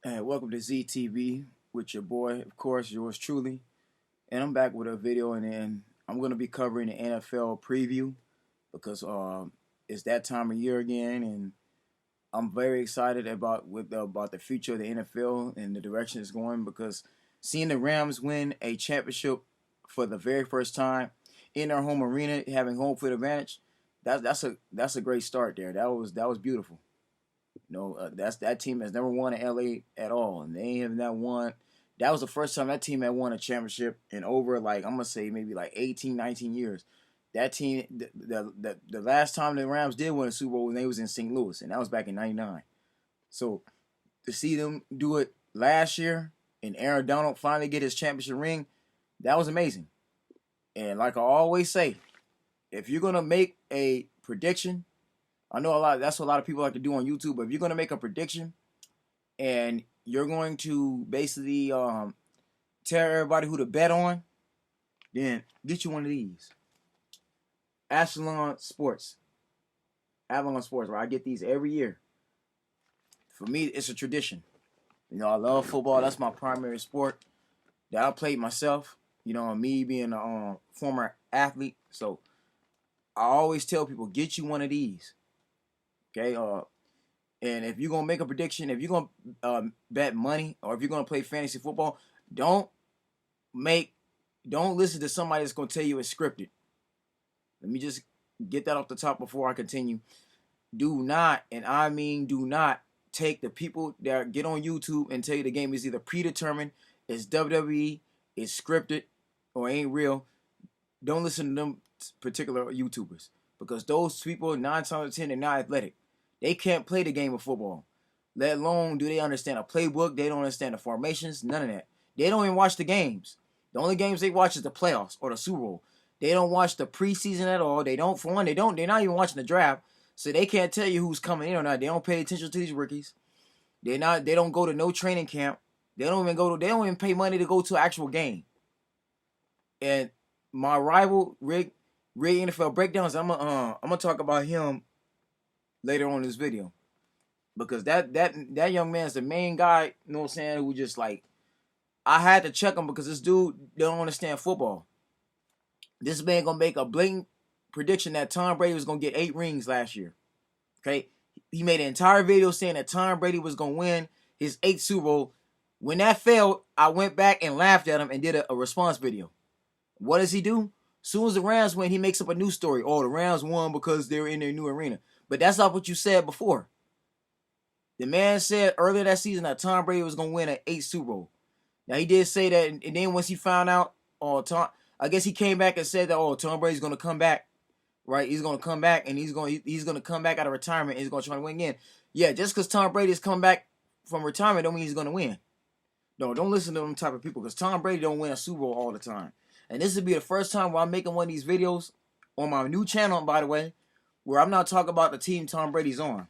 And welcome to ZTV with your boy, of course, yours truly. And I'm back with a video, and then I'm going to be covering the NFL preview because it's that time of year again, and I'm very excited about the future of the NFL and the direction it's going because seeing the Rams win a championship for the very first time in their home arena, having home field advantage, that's a great start there. That was beautiful. That team has never won in LA at all, and they have not won. That was the first time that team had won a championship in over, like, I'm gonna say maybe like 18, 19 years. That team, the last time the Rams did win a Super Bowl when they was in St. Louis, and that was back in '99. So to see them do it last year and Aaron Donald finally get his championship ring, that was amazing. And like I always say, if you're gonna make a prediction, I know that's what a lot of people like to do on YouTube. But if you're gonna make a prediction and you're going to basically tell everybody who to bet on, then get you one of these. Avalon Sports. Avalon Sports, where I get these every year. For me, it's a tradition. I love football. That's my primary sport that I played myself. Me being a former athlete. So I always tell people, get you one of these. Okay? And if you're gonna make a prediction, if you're gonna bet money, or if you're gonna play fantasy football, don't listen to somebody that's gonna tell you it's scripted. Let me just get that off the top before I continue. Do not, and I mean do not, take the people that get on YouTube and tell you the game is either predetermined, it's WWE, it's scripted, or ain't real. Don't listen to them particular YouTubers because those people 9 times out of 10 are not athletic. They can't play the game of football. Let alone do they understand a playbook. They don't understand the formations. None of that. They don't even watch the games. The only games they watch is the playoffs or the Super Bowl. They don't watch the preseason at all. They don't. For one, they're not even watching the draft, so they can't tell you who's coming in or not. They don't pay attention to these rookies. They don't go to no training camp. They don't even pay money to go to an actual game. And my rival, Rig NFL Breakdowns, I'm gonna talk about him later on in this video. Because that young man's the main guy, you know what I'm saying, who just like, I had to check him because this dude don't understand football. This man gonna make a blatant prediction that Tom Brady was gonna get 8 rings last year. Okay? He made an entire video saying that Tom Brady was gonna win his 8th Super Bowl. When that failed, I went back and laughed at him and did a response video. What does he do? As soon as the Rams win, he makes up a new story. Oh, the Rams won because they were in their new arena. But that's not what you said before. The man said earlier that season that Tom Brady was going to win an 8th Super Bowl. Now, he did say that, and then once he found out, I guess he came back and said that, Tom Brady's going to come back, right? He's going to come back, and he's going to come back out of retirement, and he's going to try to win again. Yeah, just because Tom Brady's come back from retirement don't mean he's going to win. No, don't listen to them type of people because Tom Brady don't win a Super Bowl all the time. And this would be the first time where I'm making one of these videos on my new channel, by the way, where I'm not talking about the team Tom Brady's on.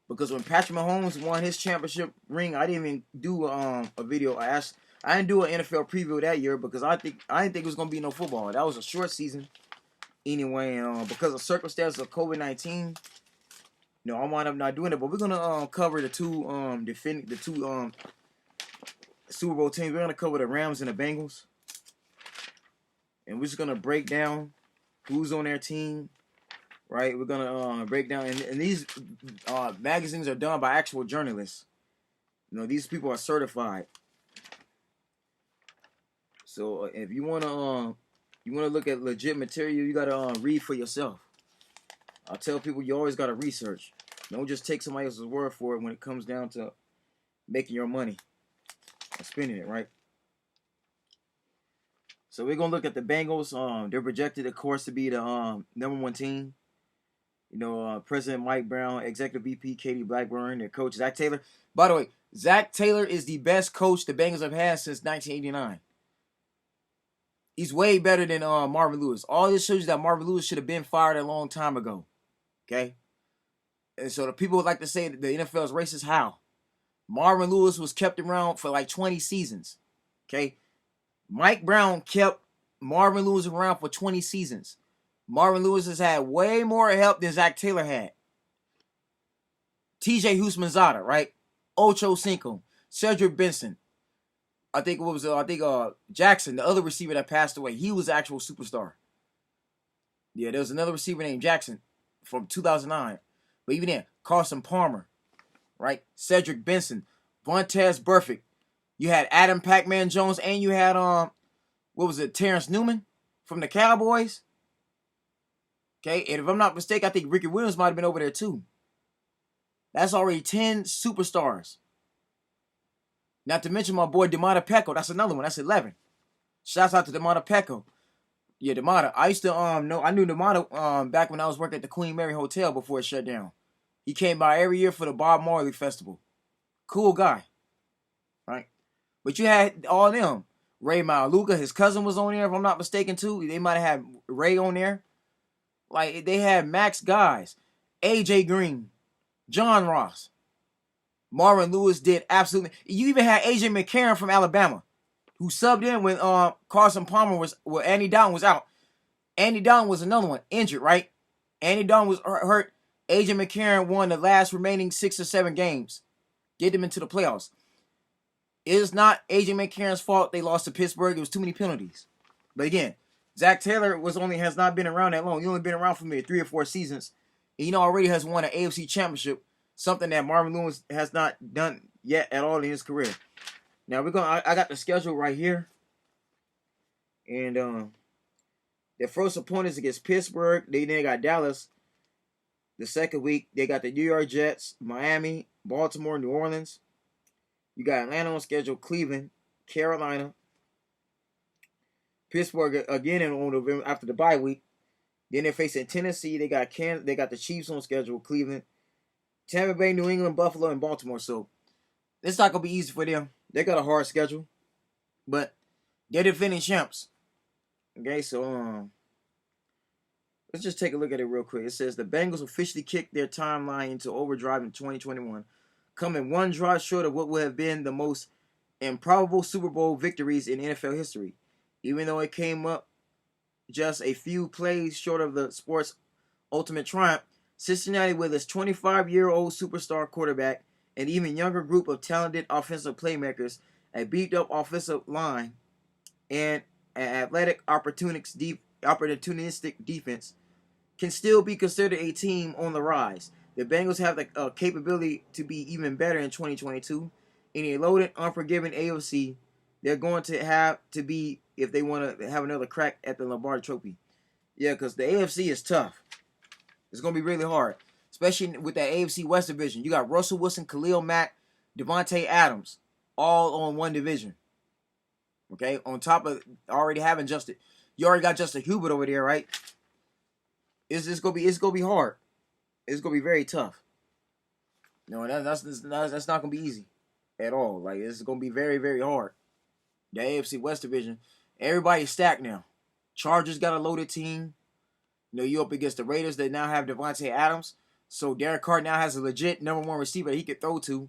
Because when Patrick Mahomes won his championship ring, I didn't even do a video. I didn't do an NFL preview that year because I didn't think it was gonna be no football. That was a short season anyway, and because of circumstances of COVID-19, I wound up not doing it. But we're gonna cover the two Super Bowl teams. We're gonna cover the Rams and the Bengals, and we're just gonna break down who's on their team. Right, we're gonna break down, and these magazines are done by actual journalists. These people are certified. So if you wanna look at legit material, you gotta read for yourself. I tell people you always gotta research. Don't just take somebody else's word for it when it comes down to making your money and spending it, right? So we're gonna look at the Bengals. They're projected, of course, to be the number 1 team. President Mike Brown, Executive VP Katie Blackburn, their coach Zach Taylor. By the way, Zach Taylor is the best coach the Bengals have had since 1989. He's way better than Marvin Lewis. All this shows you that Marvin Lewis should have been fired a long time ago. Okay? And so the people would like to say that the NFL is racist. How? Marvin Lewis was kept around for like 20 seasons. Okay? Mike Brown kept Marvin Lewis around for 20 seasons. Marvin Lewis has had way more help than Zach Taylor had. TJ Husmanzada, right? Ocho Cinco, Cedric Benson. I think what was Jackson, the other receiver that passed away. He was an actual superstar. Yeah, there was another receiver named Jackson from 2009. But even then, Carson Palmer, right? Cedric Benson, Vontez Burfict. You had Adam Pac-Man Jones, and you had Terrence Newman from the Cowboys. Okay, and if I'm not mistaken, I think Ricky Williams might have been over there too. That's already 10 superstars. Not to mention my boy Demata Pecco. That's another one. That's 11. Shouts out to Demata Pecco. Yeah, Demata. I used to I knew Demata back when I was working at the Queen Mary Hotel before it shut down. He came by every year for the Bob Marley Festival. Cool guy. Right? But you had all them. Ray Maluka, his cousin was on there, if I'm not mistaken, too. They might have had Ray on there. Like, they had max guys. AJ Green, John Ross, Marvin Lewis did absolutely. You even had AJ McCarron from Alabama, who subbed in when Carson Palmer Andy Dalton was out. Andy Dalton was another one, injured, right? Andy Dalton was hurt. AJ McCarron won the last remaining 6 or 7 games. Get them into the playoffs. It is not AJ McCarron's fault they lost to Pittsburgh. It was too many penalties. But again, Zach Taylor has not been around that long. He only been around for maybe 3 or 4 seasons. And already has won an AFC championship, something that Marvin Lewis has not done yet at all in his career. Now I got the schedule right here. And their first opponent is against Pittsburgh. Then they got Dallas. The second week, they got the New York Jets, Miami, Baltimore, New Orleans. You got Atlanta on schedule, Cleveland, Carolina, Pittsburgh again on November after the bye week. Then they're facing Tennessee. They got the Chiefs on schedule, Cleveland, Tampa Bay, New England, Buffalo, and Baltimore. So it's not gonna be easy for them. They got a hard schedule, but they're defending champs. Okay, so let's just take a look at it real quick. It says the Bengals officially kicked their timeline into overdrive in 2021, coming one drive short of what would have been the most improbable Super Bowl victories in NFL history. Even though it came up just a few plays short of the sport's ultimate triumph, Cincinnati, with its 25-year-old superstar quarterback, an even younger group of talented offensive playmakers, a beat-up offensive line, and an athletic, opportunistic defense, can still be considered a team on the rise. The Bengals have the capability to be even better in 2022. In a loaded, unforgiving AFC, they're going to have to be if they want to have another crack at the Lombardi Trophy. Yeah, because the AFC is tough. It's going to be really hard, especially with that AFC West division. You got Russell Wilson, Khalil Mack, Devontae Adams, all on one division. Okay, on top of already having you already got Justin Hubert over there, right? It's gonna be hard. It's gonna be very tough. No, that's not gonna be easy at all. Like, it's gonna be very, very hard. The AFC West division, everybody's stacked now. Chargers got a loaded team. You up against the Raiders that now have Devontae Adams. So Derek Carr now has a legit number 1 receiver that he could throw to.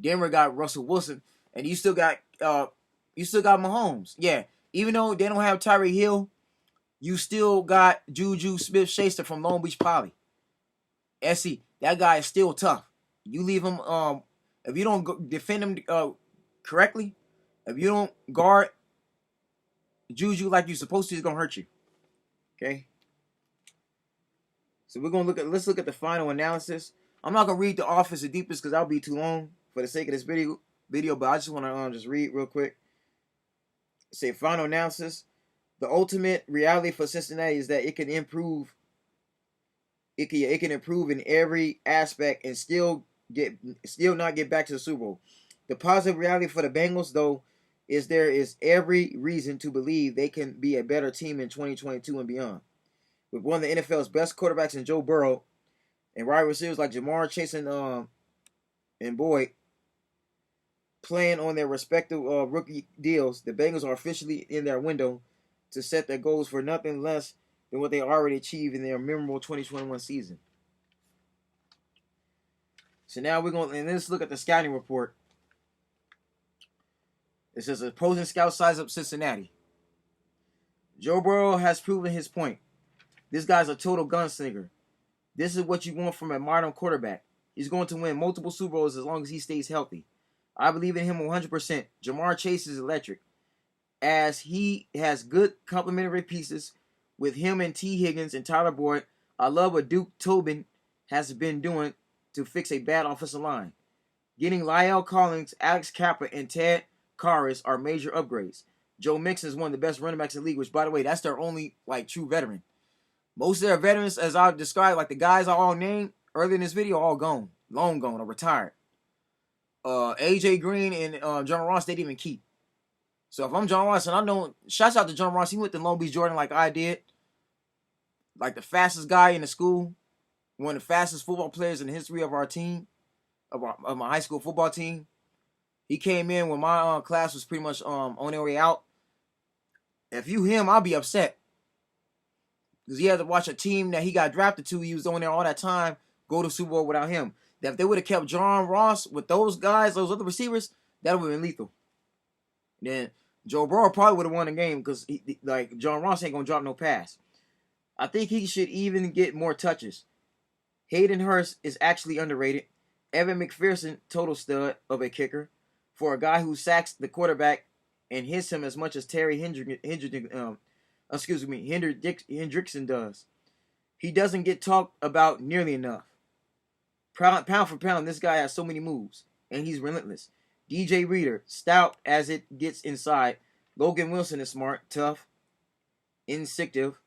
Denver got Russell Wilson, and you still got Mahomes. Yeah, even though they don't have Tyreek Hill, you still got Juju Smith-Schuster from Long Beach Poly. SC, that guy is still tough. You leave him, if you don't defend him correctly, if you don't guard Juju like you're supposed to, he's gonna hurt you. Okay. So let's look at the final analysis. I'm not gonna read the offense the deepest because that'll be too long for the sake of this video. But I just want to just read real quick. Say final analysis. The ultimate reality for Cincinnati is that it can improve. It can improve in every aspect and still not get back to the Super Bowl. The positive reality for the Bengals, though, is there is every reason to believe they can be a better team in 2022 and beyond. With one of the NFL's best quarterbacks in Joe Burrow and wide receivers like Jamar Chase and Boyd playing on their respective rookie deals, the Bengals are officially in their window to set their goals for nothing less than what they already achieved in their memorable 2021 season. So now let's look at the scouting report. It says opposing scout size up Cincinnati. Joe Burrow has proven his point. This guy's a total gunslinger. This is what you want from a modern quarterback. He's going to win multiple Super Bowls as long as he stays healthy. I believe in him 100%. Jamar Chase is electric, as he has good complementary pieces with him and T. Higgins and Tyler Boyd. I love what Duke Tobin has been doing to fix a bad offensive line. Getting Lyle Collins, Alex Kappa, and Ted Karras are major upgrades. Joe Mixon is one of the best running backs in the league, which, by the way, that's their only true veteran. Most of their veterans, as I've described, like the guys I all named earlier in this video, all gone, long gone, or retired. AJ Green and John Ross, they didn't even keep. So if I'm John Ross, and I know, shouts out to John Ross, he went to Long Beach Jordan like I did, like the fastest guy in the school, one of the fastest football players in the history of our team, of my high school football team. He came in when my class was pretty much on their way out. If you him, I'll be upset. Because he had to watch a team that he got drafted to, he was on there all that time, go to Super Bowl without him. That if they would have kept John Ross with those guys, those other receivers, that would have been lethal. Then Joe Burrow probably would have won the game because John Ross ain't going to drop no pass. I think he should even get more touches. Hayden Hurst is actually underrated. Evan McPherson, total stud of a kicker. For a guy who sacks the quarterback and hits him as much as Terry Hendrickson does. He doesn't get talked about nearly enough. Pound for pound, this guy has so many moves, and he's relentless. DJ Reader, stout as it gets inside. Logan Wilson is smart, tough, instinctive.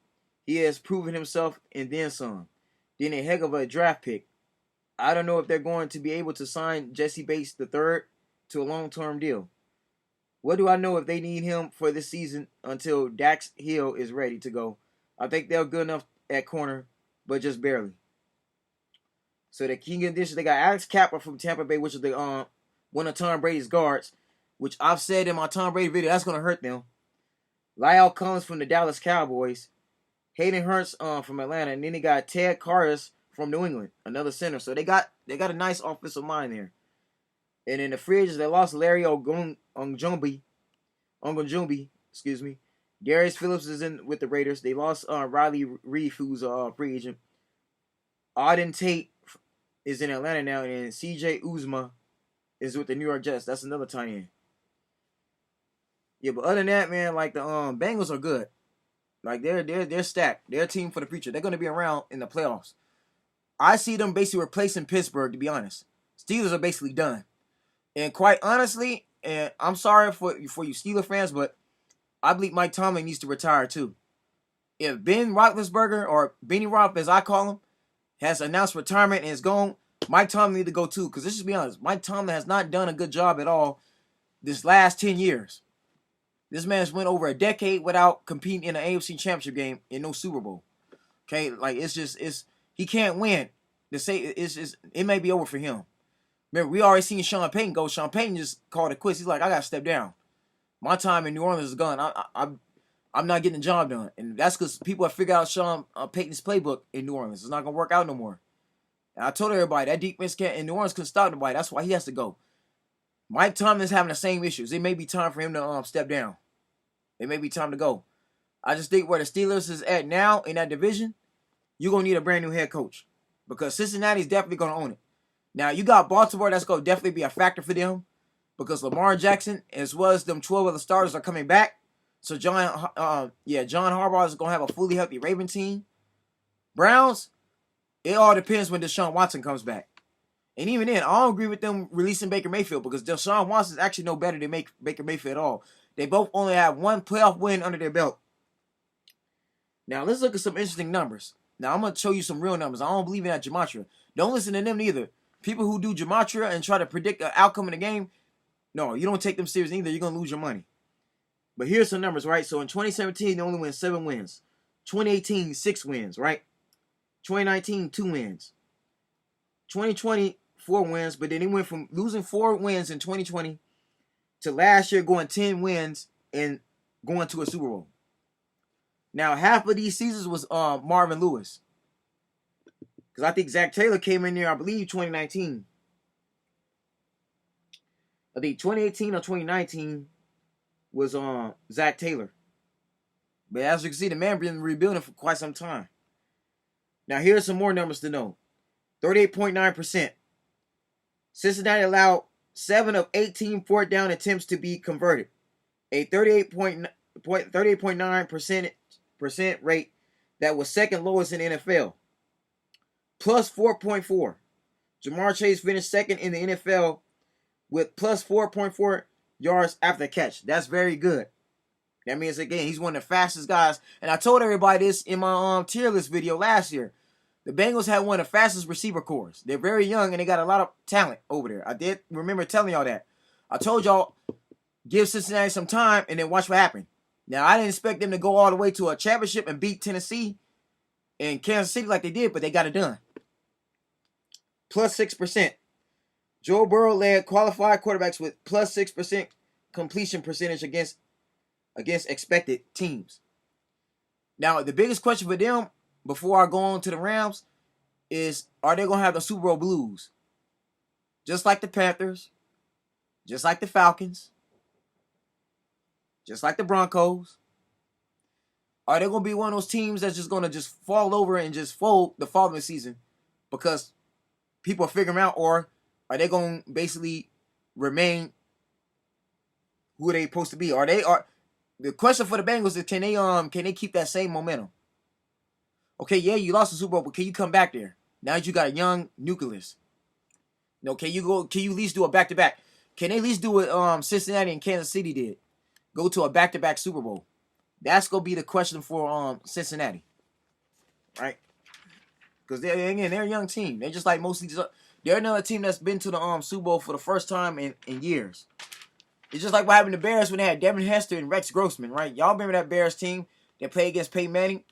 He has proven himself and then some. Then a heck of a draft pick. I don't know if they're going to be able to sign Jesse Bates III to a long-term deal. What do I know if they need him for this season until Dax Hill is ready to go? I think they're good enough at corner, but just barely. So the key conditions, they got Alex Kappa from Tampa Bay, which is the one of Tom Brady's guards, which I've said in my Tom Brady video, that's going to hurt them. Lyle Collins from the Dallas Cowboys. Hayden Hurst from Atlanta. And then they got Ted Karras from New England, another center. So they got a nice offensive line there. And in the free agents, they lost Larry Ogunjobi, excuse me. Darius Phillips is in with the Raiders. They lost Riley Reef, who's a free agent. Auden Tate is in Atlanta now, and C.J. Uzma is with the New York Jets. That's another tight end. Yeah, but other than that, man, like the Bengals are good. Like they're stacked. They're a team for the future. They're going to be around in the playoffs. I see them basically replacing Pittsburgh, to be honest. Steelers are basically done. And quite honestly, and I'm sorry for you Steeler fans, but I believe Mike Tomlin needs to retire too. If Ben Roethlisberger, or Benny Roth as I call him, has announced retirement and is gone, Mike Tomlin needs to go too. Because let's just be honest, Mike Tomlin has not done a good job at all this last 10 years. This man's went over a decade without competing in an AFC Championship game in no Super Bowl. Okay, like he can't win. It may be over for him. Remember, we already seen Sean Payton go. Sean Payton just called it quits. He's like, I gotta step down. My time in New Orleans is gone. I'm not getting the job done, and that's because people have figured out Sean Payton's playbook in New Orleans. It's not gonna work out no more. And I told everybody that defense in New Orleans couldn't stop nobody. That's why he has to go. Mike Tomlin's having the same issues. It may be time for him to step down. It may be time to go. I just think where the Steelers is at now in that division, you're going to need a brand new head coach. Because Cincinnati's definitely going to own it. Now, you got Baltimore, that's going to definitely be a factor for them. Because Lamar Jackson, as well as them 12 other starters, are coming back. So, John Harbaugh is going to have a fully healthy Raven team. Browns, it all depends when Deshaun Watson comes back. And even then, I don't agree with them releasing Baker Mayfield because Deshaun Watson is actually no better than Baker Mayfield at all. They both only have one playoff win under their belt. Now, let's look at some interesting numbers. Now, I'm going to show you some real numbers. I don't believe in that gematria. Don't listen to them neither. People who do gematria and try to predict the outcome of the game, no, you don't take them serious either. You're going to lose your money. But here's some numbers, right? So in 2017, they only won 7 wins. 2018, 6 wins, right? 2019, 2 wins. 2020, 4 wins. But then they went from losing 4 wins in 2020 to last year going 10 wins and going to a Super Bowl. Now, half of these seasons was Marvin Lewis. Because I think Zach Taylor came in there, I believe, 2019. I think 2018 or 2019 was Zach Taylor. But as you can see, the man been rebuilding for quite some time. Now, here's some more numbers to know. 38.9% Cincinnati allowed 7 of 18 fourth down attempts to be converted, a 38.9% rate that was second lowest in the NFL. Plus 4.4. Jamar Chase finished second in the NFL with plus 4.4 yards after the catch. That's very good. That means, again, he's one of the fastest guys. And I told everybody this in my tier list video last year. The Bengals had one of the fastest receiver corps. They're very young, and they got a lot of talent over there. I did remember telling y'all that. I told y'all, give Cincinnati some time, and then watch what happened. Now, I didn't expect them to go all the way to a championship and beat Tennessee and Kansas City like they did, but they got it done. Plus 6%. Joe Burrow led qualified quarterbacks with plus 6% completion percentage against expected teams. Now, the biggest question for them before I go on to the Rams is, are they going to have the Super Bowl blues? Just like the Panthers, just like the Falcons, just like the Broncos. Are they going to be one of those teams that's just going to just fall over and just fold the following season because people are figuring out, or are they going to basically remain who they're supposed to be? The question for the Bengals is, can they keep that same momentum? Okay, yeah, you lost the Super Bowl, but can you come back there? Now that you got a young nucleus. Can you at least do a back-to-back? Can they at least do what Cincinnati and Kansas City did? Go to a back-to-back Super Bowl. That's going to be the question for Cincinnati. Right? Because they're a young team. They're just like they're another team that's been to the Super Bowl for the first time in years. It's just like what happened to the Bears when they had Devin Hester and Rex Grossman, right? Y'all remember that Bears team that played against Peyton Manning?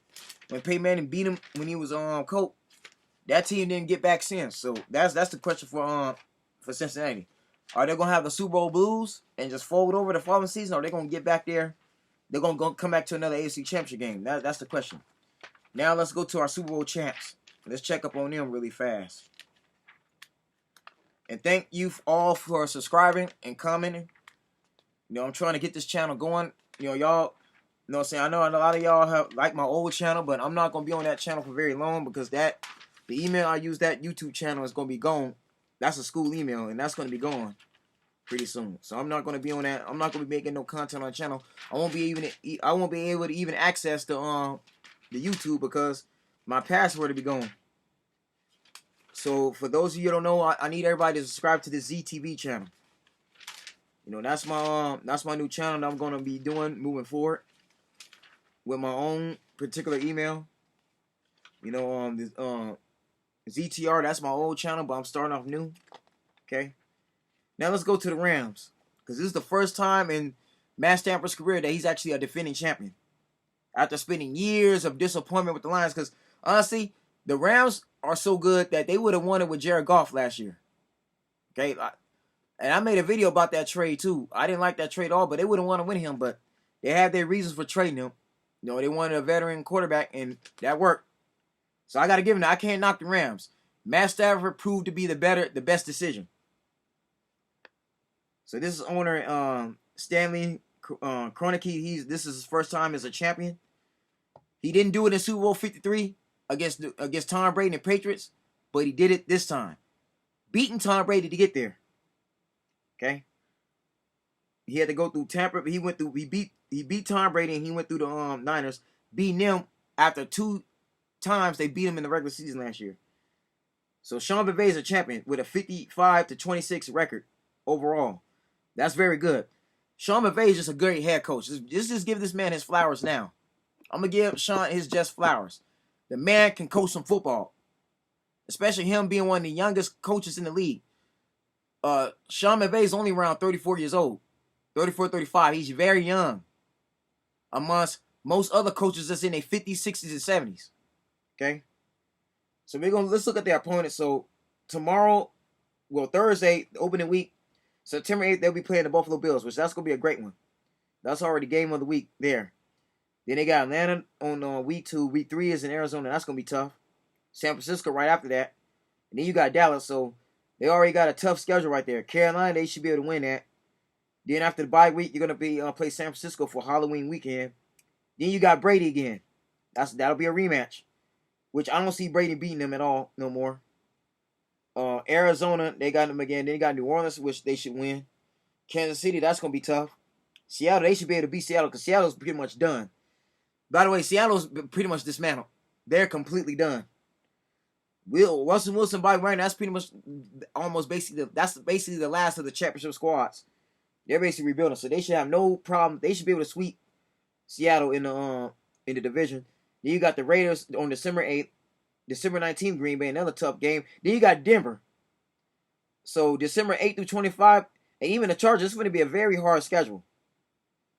When Peyton Manning beat him when he was coach, that team didn't get back since. So that's the question for Cincinnati. Are they gonna have the Super Bowl blues and just fold over the following season, or are they gonna get back there? They're gonna come back to another AFC Championship game. That's the question. Now let's go to our Super Bowl champs. Let's check up on them really fast. And thank you all for subscribing and commenting. I'm trying to get this channel going. Y'all, you know what I'm saying? I know a lot of y'all have like my old channel, but I'm not going to be on that channel for very long because the email I use, that YouTube channel, is going to be gone. That's a school email, and that's going to be gone pretty soon. So I'm not going to be on that. I'm not going to be making no content on the channel. I won't be able to even access the YouTube because my password will be gone. So for those of you who don't know, I need everybody to subscribe to the ZTV channel. That's my new channel that I'm going to be doing moving forward with my own particular email. ZTR, that's my old channel, but I'm starting off new. Okay. Now let's go to the Rams, because this is the first time in Matt Stafford's career that he's actually a defending champion after spending years of disappointment with the Lions. Because honestly, the Rams are so good that they would have won it with Jared Goff last year. Okay. And I made a video about that trade too. I didn't like that trade at all, but they wouldn't want to win him. But they had their reasons for trading him. They wanted a veteran quarterback, and that worked. So I got to give him that. I can't knock the Rams. Matt Stafford proved to be the best decision. So this is owner Stanley Kroenke. This is his first time as a champion. He didn't do it in Super Bowl 53 against Tom Brady and the Patriots, but he did it this time, beating Tom Brady to get there. Okay. He had to go through Tampa. He beat Tom Brady, and he went through the Niners, beating them after 2 times they beat him in the regular season last year. So Sean McVay is a champion with a 55-26 record overall. That's very good. Sean McVay is just a great head coach. Just give this man his flowers now. I'm gonna give Sean his just flowers. The man can coach some football, especially him being one of the youngest coaches in the league. Sean McVay is only around 34 years old. 34, 35. He's very young. Amongst most other coaches that's in their 50s, 60s, and 70s. Okay? So let's look at their opponents. So Thursday, the opening week, September 8th, they'll be playing the Buffalo Bills, which that's going to be a great one. That's already game of the week there. Then they got Atlanta on week 2. Week 3 is in Arizona. That's going to be tough. San Francisco right after that. And then you got Dallas. So they already got a tough schedule right there. Carolina, they should be able to win that. Then after the bye week, you're going to be play San Francisco for Halloween weekend. Then you got Brady again. That'll be a rematch, which I don't see Brady beating them at all no more. Arizona, they got them again. Then they got New Orleans, which they should win. Kansas City, that's gonna be tough. Seattle, they should be able to beat Seattle because Seattle's pretty much done. By the way, Seattle's pretty much dismantled. They're completely done. Russell Wilson, Bobby Wagner, that's pretty much almost basically the last of the championship squads. They're basically rebuilding, so they should have no problem. They should be able to sweep Seattle in the division. Then you got the Raiders on December 8th, December 19th, Green Bay, another tough game. Then you got Denver. So December 8th through 25, and even the Chargers, it's going to be a very hard schedule.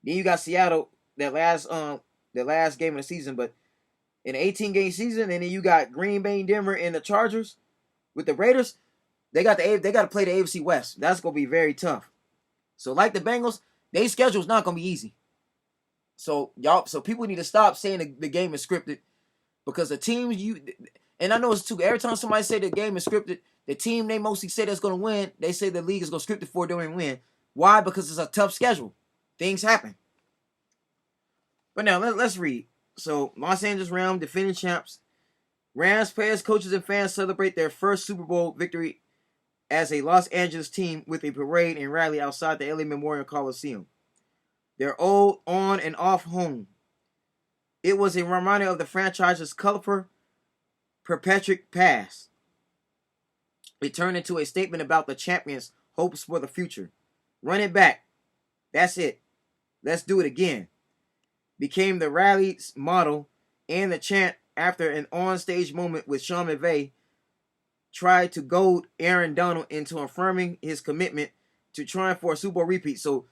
Then you got Seattle, that last game of the season, but in an 18-game season, and then you got Green Bay, Denver, and the Chargers. With the Raiders, they got to play the AFC West. That's going to be very tough. So like the Bengals, their schedule is not going to be easy. So people need to stop saying the game is scripted, because the teams and I know it's too. Every time somebody say the game is scripted, the team they mostly say that's going to win, they say the league is going to script it for them and win. Why? Because it's a tough schedule. Things happen. But now let's read. So Los Angeles Rams, defending champs. Rams players, coaches, and fans celebrate their first Super Bowl victory as a Los Angeles team with a parade and rally outside the LA Memorial Coliseum. Their old on and off home. It was a reminder of the franchise's colorful, perpetual past. It turned into a statement about the champions' hopes for the future. Run it back. That's it. Let's do it again. Became the rally's motto and the chant after an on-stage moment with Sean McVay tried to goad Aaron Donald into affirming his commitment to trying for a Super Bowl repeat. So,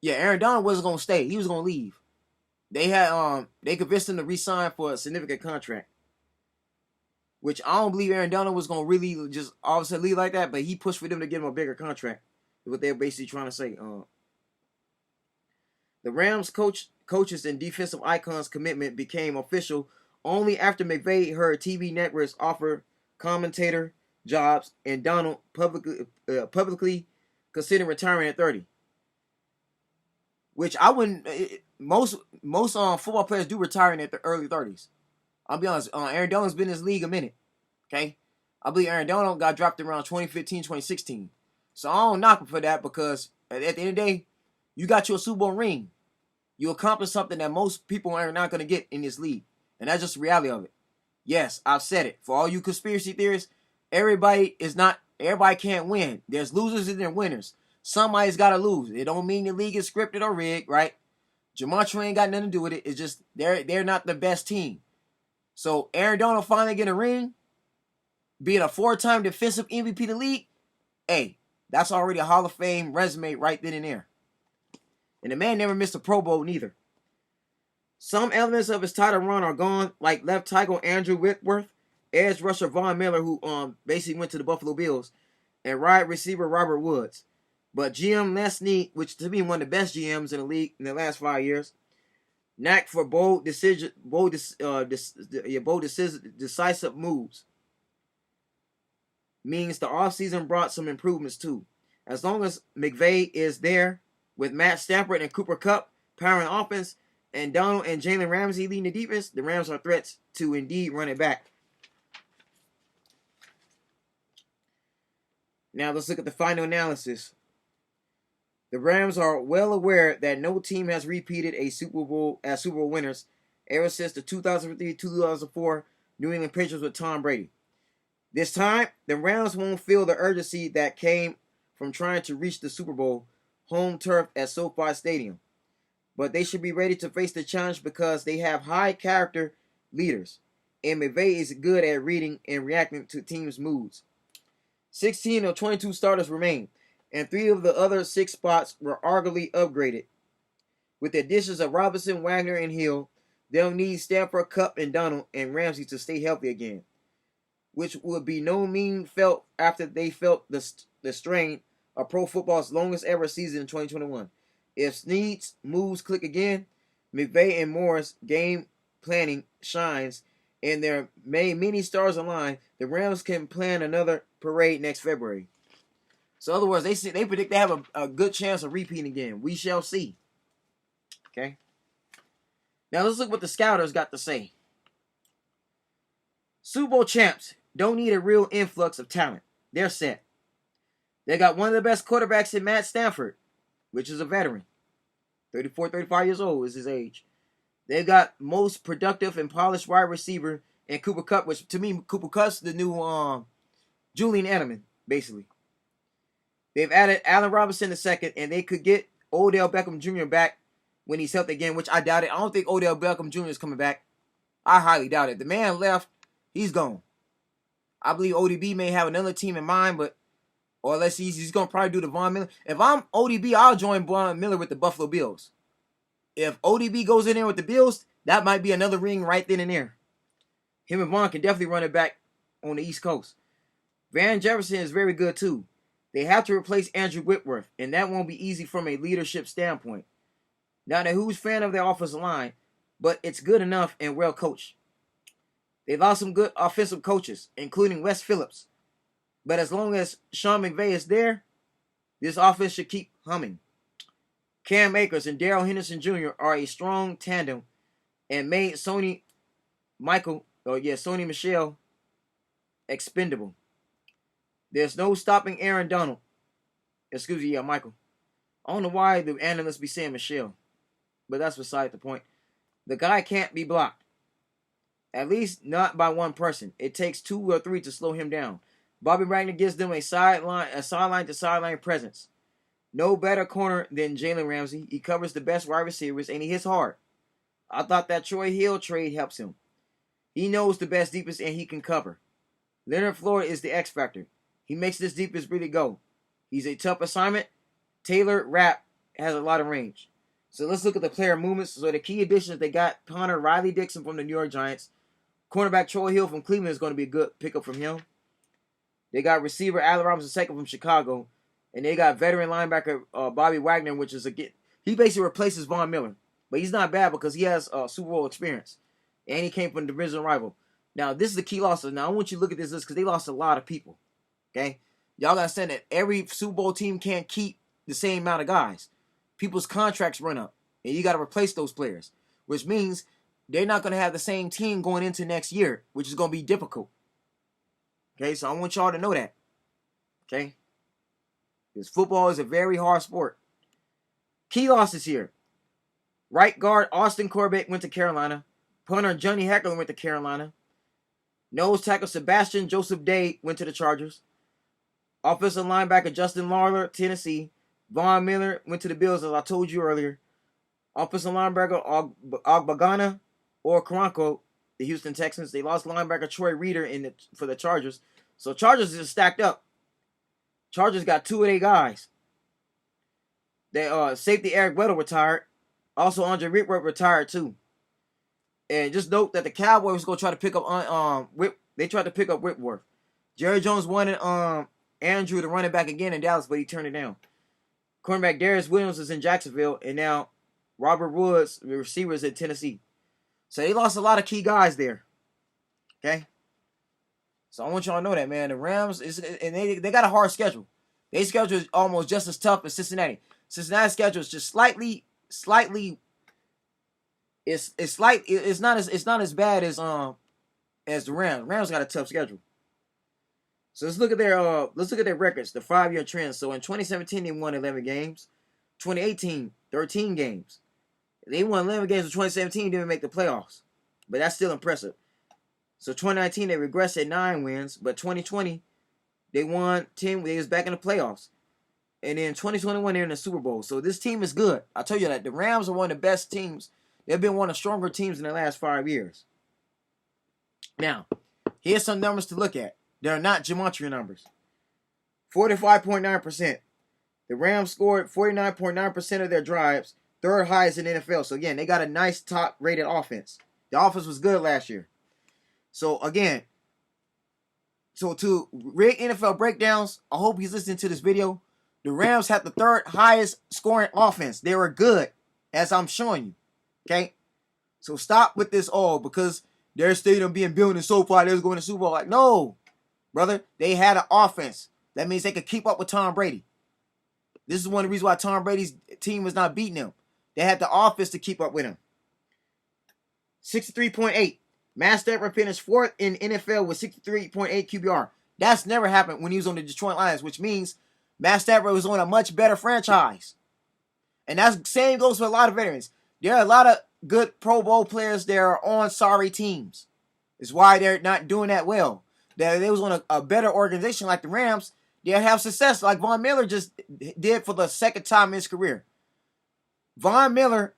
yeah, Aaron Donald wasn't going to stay. He was going to leave. They convinced him to re-sign for a significant contract, which I don't believe Aaron Donald was going to really just all of a sudden leave like that, but he pushed for them to give him a bigger contract. Is what they're basically trying to say. The Rams coaches and defensive icons' commitment became official only after McVay heard TV networks offer commentator jobs and Donald publicly considering retiring at 30. Which I wouldn't. Most football players do retire in their early 30s. I'll be honest. Aaron Donald's been in this league a minute. Okay, I believe Aaron Donald got dropped around 2015, 2016. So I don't knock him for that, because at the end of the day, you got your Super Bowl ring. You accomplished something that most people are not going to get in this league. And that's just the reality of it. Yes, I've said it. For all you conspiracy theorists, everybody can't win. There's losers and there's winners. Somebody's got to lose. It don't mean the league is scripted or rigged, right? Gematria ain't got nothing to do with it. It's just they're not the best team. So Aaron Donald finally getting a ring, being a 4-time defensive MVP of the league, hey, that's already a Hall of Fame resume right then and there. And the man never missed a Pro Bowl neither. Some elements of his title run are gone, like left tackle Andrew Whitworth, edge rusher Von Miller, who basically went to the Buffalo Bills, and wide receiver Robert Woods. But GM Les Snead, which to me one of the best GMs in the league in the last 5 years, knack for decisive moves, means the offseason brought some improvements too. As long as McVay is there with Matt Stafford and Cooper Kupp powering offense, and Donald and Jalen Ramsey leading the defense, the Rams are threats to indeed run it back. Now let's look at the final analysis. The Rams are well aware that no team has repeated a Super Bowl as Super Bowl winners ever since the 2003-2004 New England Patriots with Tom Brady. This time, the Rams won't feel the urgency that came from trying to reach the Super Bowl home turf at SoFi Stadium. But they should be ready to face the challenge because they have high character leaders, and McVay is good at reading and reacting to teams' moods. 16 of 22 starters remain, and 3 of the other 6 spots were arguably upgraded. With the additions of Robinson, Wagner, and Hill, they'll need Stafford, Kupp, and Donald and Ramsey to stay healthy again, which would be no mean felt after they felt the strain of pro football's longest ever season in 2021. If Snead's moves click again, McVay and Moore's game planning shines, and there may many stars align, the Rams can plan another parade next February. So in other words, they predict they have a good chance of repeating again. We shall see. Okay. Now let's look what the scouters got to say. Super Bowl champs don't need a real influx of talent. they're set. They got one of the best quarterbacks in Matt Stafford, which is a veteran. 34, 35 years old is his age. They've got most productive and polished wide receiver in Cooper Kupp, which to me, Cooper Kupp's the new Julian Edelman, basically. They've added Allen Robinson II, and they could get Odell Beckham Jr. back when he's healthy again, which I doubt it. I don't think Odell Beckham Jr. is coming back. I highly doubt it. The man left. He's gone. I believe ODB may have another team in mind, but or unless he's going to probably do the Von Miller. If I'm ODB, I'll join Von Miller with the Buffalo Bills. If ODB goes in there with the Bills, that might be another ring right then and there. Him and Vaughn can definitely run it back on the East Coast. Van Jefferson is very good too. They have to replace Andrew Whitworth, and that won't be easy from a leadership standpoint. Now, they're who's fan of their offensive line, but it's good enough and well coached. They've lost some good offensive coaches, including Wes Phillips. But as long as Sean McVay is there, this offense should keep humming. Cam Akers and Darrell Henderson Jr. are a strong tandem and made Sony Michel expendable. There's no stopping Aaron Donald. Michael. I don't know why the analysts be saying Michelle, but that's beside the point. The guy can't be blocked. At least not by one person. It takes 2 or 3 to slow him down. Bobby Wagner gives them a sideline to sideline presence. No better corner than Jalen Ramsey. He covers the best wide receivers, and he hits hard. I thought that Troy Hill trade helps him. He knows the best defense, and he can cover. Leonard Floyd is the X factor. He makes this defense really go. He's a tough assignment. Taylor Rapp has a lot of range. So let's look at the player movements. So the key additions, they got punter Riley Dixon from the New York Giants. Cornerback Troy Hill from Cleveland is going to be a good pickup from him. They got receiver Allen Robinson II from Chicago. And they got veteran linebacker Bobby Wagner, which is he basically replaces Von Miller. But he's not bad because he has Super Bowl experience. And he came from a division rival. Now, this is the key losses. Now, I want you to look at this list because they lost a lot of people. Okay? Y'all got to understand that every Super Bowl team can't keep the same amount of guys. People's contracts run up. And you got to replace those players. Which means they're not going to have the same team going into next year, which is going to be difficult. Okay? So I want y'all to know that. Okay? Because football is a very hard sport. Key losses here. Right guard Austin Corbett went to Carolina. Punter Johnny Heckler went to Carolina. Nose tackle Sebastian Joseph Day went to the Chargers. Offensive linebacker Justin Lawler, Tennessee. Von Miller went to the Bills, as I told you earlier. Offensive linebacker Ogbagana or Karanko, the Houston Texans. They lost linebacker Troy Reader for the Chargers. So Chargers is stacked up. Chargers got 2 of their guys. They safety Eric Weddle retired. Also, Andre Whitworth retired too. And just note that the Cowboys was gonna try to pick up they tried to pick up Whitworth. Jerry Jones wanted Andrew to run it back again in Dallas, but he turned it down. Cornerback Darius Williams is in Jacksonville, and now Robert Woods, the receiver, is in Tennessee. So they lost a lot of key guys there. Okay. So I want y'all to know that, man. The Rams they got a hard schedule. Their schedule is almost just as tough as Cincinnati. Cincinnati's schedule is just slightly. It's not as bad as the Rams. Rams got a tough schedule. So let's look at their records, the 5-year trend. So in 2017 they won 11 games. 2018 13 games. They won 11 games in 2017, didn't make the playoffs, but that's still impressive. So 2019 they regressed at 9 wins, but 2020 they won 10. They was back in the playoffs. And then 2021, they're in the Super Bowl. So this team is good. I'll tell you that. The Rams are one of the best teams. They've been one of the stronger teams in the last 5 years. Now, here's some numbers to look at. They're not gematria numbers. 45.9%. The Rams scored 49.9% of their drives. 3rd highest in the NFL. So, again, they got a nice top-rated offense. The offense was good last year. So, again, to rate NFL breakdowns, I hope he's listening to this video. The Rams had the 3rd highest scoring offense. They were good, as I'm showing you. Okay? So stop with this all because their stadium being built in SoFi, they was going to Super Bowl. Like, no, brother. They had an offense. That means they could keep up with Tom Brady. This is one of the reasons why Tom Brady's team was not beating them. They had the offense to keep up with him. 63.8. Matt Stafford finished 4th in NFL with 63.8 QBR. That's never happened when he was on the Detroit Lions, which means Matt Stafford was on a much better franchise. And that same goes for a lot of veterans. There are a lot of good Pro Bowl players that are on sorry teams. It's why they're not doing that well. That they was on a better organization like the Rams, they'll have success like Von Miller just did for the second time in his career. Von Miller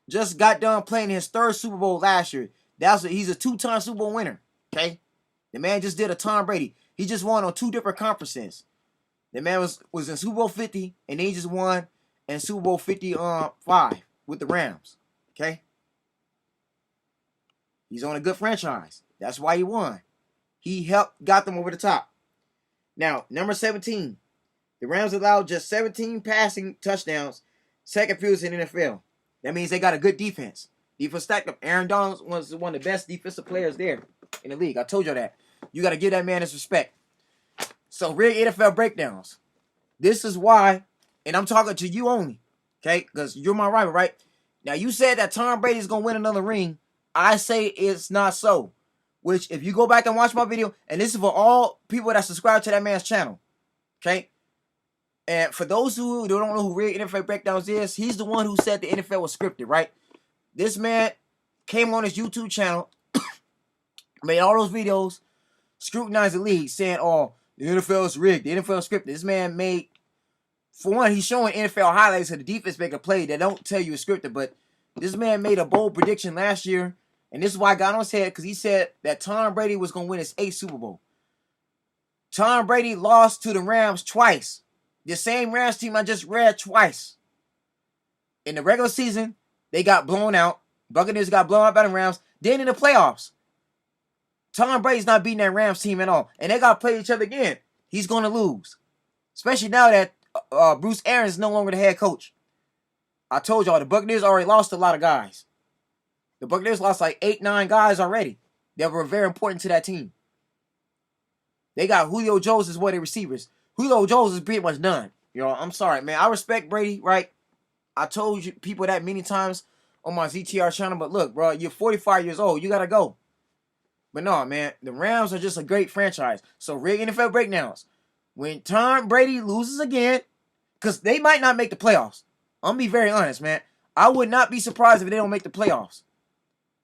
just got done playing his third Super Bowl last year. He's a two-time Super Bowl winner. Okay? The man just did a Tom Brady. He just won on 2 different conferences. The man was in Super Bowl 50, and he just won in Super Bowl 55 with the Rams. Okay? He's on a good franchise. That's why he won. He got them over the top. Now, number 17. The Rams allowed just 17 passing touchdowns, second fewest in the NFL. That means they got a good defense. Defense stacked up. Aaron Donald was one of the best defensive players there in the league. I told you that. You got to give that man his respect. So, real NFL breakdowns. This is why, and I'm talking to you only, okay? Because you're my rival, right? Now, you said that Tom Brady's going to win another ring. I say it's not so. Which, if you go back and watch my video, and this is for all people that subscribe to that man's channel, okay? And for those who don't know who real NFL breakdowns is, he's the one who said the NFL was scripted, right? This man came on his YouTube channel, made all those videos, scrutinized the league, saying, oh, the NFL is rigged, the NFL is scripted. This man made, for one, he's showing NFL highlights of the defense make a play that don't tell you it's scripted, but this man made a bold prediction last year. And this is why I got on his head, because he said that Tom Brady was going to win his 8th Super Bowl. Tom Brady lost to the Rams twice. The same Rams team I just read twice. In the regular season, they got blown out. Buccaneers got blown out by the Rams. Then in the playoffs, Tom Brady's not beating that Rams team at all. And they got to play each other again. He's going to lose. Especially now that Bruce Arians is no longer the head coach. I told y'all, the Buccaneers already lost a lot of guys. The Buccaneers lost like 8-9 guys already that were very important to that team. They got Julio Jones as one of their receivers. Julio Jones is pretty much done. You know, I'm sorry, man. I respect Brady, right? I told you people that many times on my ZTR channel, but look, bro, you're 45 years old. You got to go. But no, man, the Rams are just a great franchise. So, real NFL breakdowns. When Tom Brady loses again, because they might not make the playoffs. I'm going to be very honest, man. I would not be surprised if they don't make the playoffs.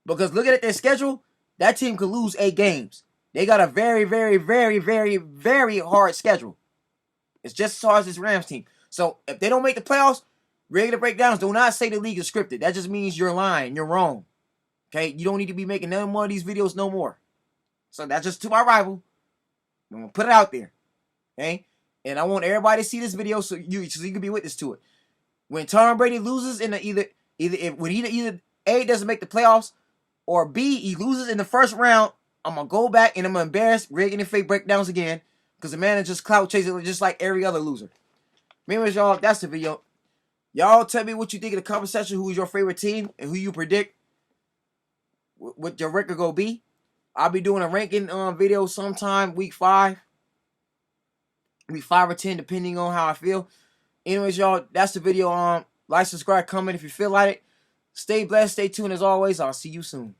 Because looking at their schedule, that team could lose 8 games. They got a very, very, very, very, very hard schedule. It's just as hard as this Rams team. So if they don't make the playoffs, regular breakdowns, do not say the league is scripted. That just means you're lying. You're wrong. Okay? You don't need to be making none more of these videos no more. So that's just to my rival. I'm going to put it out there. Okay? And I want everybody to see this video so you can be witness to it. When Tom Brady loses in the either A, doesn't make the playoffs, or B, he loses in the first round, I'm going to go back and I'm going to embarrass Rig and Fake breakdowns again because the man is just clout chasing just like every other loser. Anyways, y'all, that's the video. Y'all tell me what you think in the comment section. Who is your favorite team and who you predict what your record going to be. I'll be doing a ranking video sometime week 5. Week 5 or 10 depending on how I feel. Anyways, y'all, that's the video. Like, subscribe, comment if you feel like it. Stay blessed, stay tuned as always. I'll see you soon.